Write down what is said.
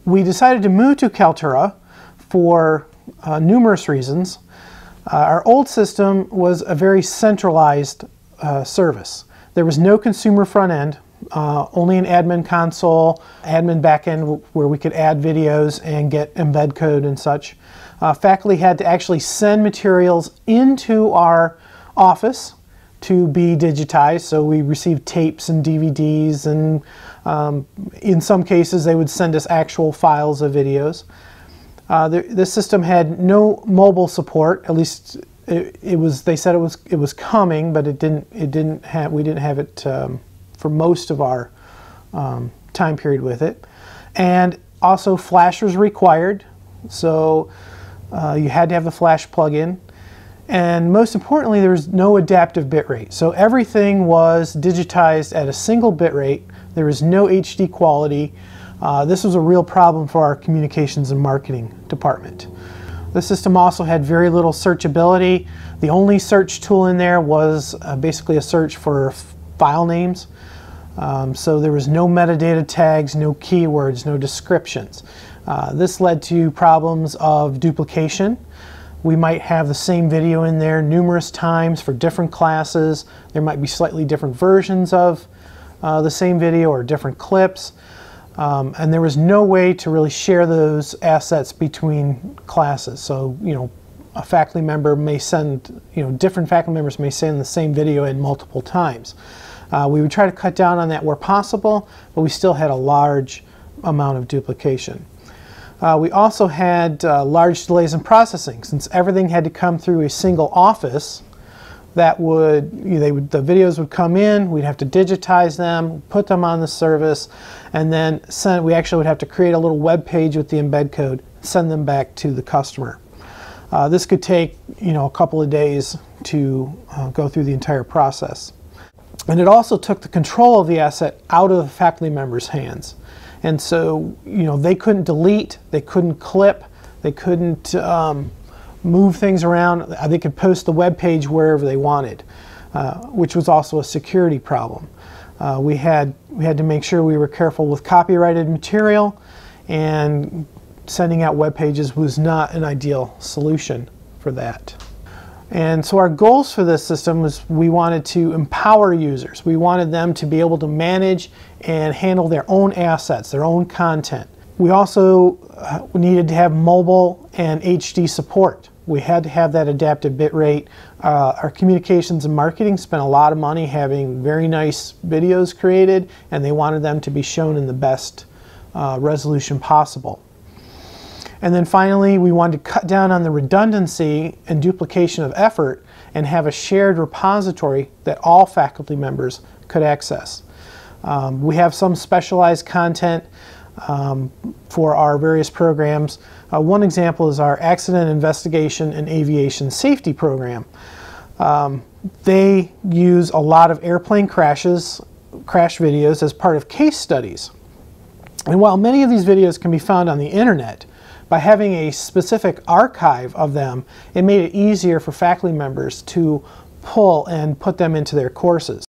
We decided to move to Kaltura for numerous reasons. Our old system was a very centralized service. There was no consumer front end, only an admin console, admin back end where we could add videos and get embed code and such. Faculty had to actually send materials into our office to be digitized, so we received tapes and DVDs, and in some cases they would send us actual files of videos. This system had no mobile support. At least it was. They said it was coming, but we didn't have it for most of our time period with it. And also flash was required, so you had to have the flash plug-in. And most importantly, there was no adaptive bitrate. So everything was digitized at a single bitrate. There was no HD quality. This was a real problem for our communications and marketing department. The system also had very little searchability. The only search tool in there was basically a search for file names. So there was no metadata tags, no keywords, no descriptions. This led to problems of duplication. We might have the same video in there numerous times for different classes. There might be slightly different versions of the same video or different clips. And there was no way to really share those assets between classes. So, a faculty member may send, different faculty members may send the same video in multiple times. We would try to cut down on that where possible, but we still had a large amount of duplication. We also had large delays in processing. Since everything had to come through a single office, that the videos would come in, we'd have to digitize them, put them on the service, and then we actually would have to create a little web page with the embed code, send them back to the customer. This could take a couple of days to go through the entire process. And it also took the control of the asset out of the faculty members' hands. And so, they couldn't delete, they couldn't clip, they couldn't move things around. They could post the web page wherever they wanted, which was also a security problem. We had to make sure we were careful with copyrighted material, and sending out web pages was not an ideal solution for that. And so our goals for this system was we wanted to empower users. We wanted them to be able to manage and handle their own assets, their own content. We also needed to have mobile and HD support. We had to have that adaptive bitrate. Our communications and marketing spent a lot of money having very nice videos created, and they wanted them to be shown in the best resolution possible. And then finally, we wanted to cut down on the redundancy and duplication of effort and have a shared repository that all faculty members could access. We have some specialized content for our various programs. One example is our Accident Investigation and Aviation Safety program. They use a lot of airplane crash videos as part of case studies. And while many of these videos can be found on the internet, by having a specific archive of them, it made it easier for faculty members to pull and put them into their courses.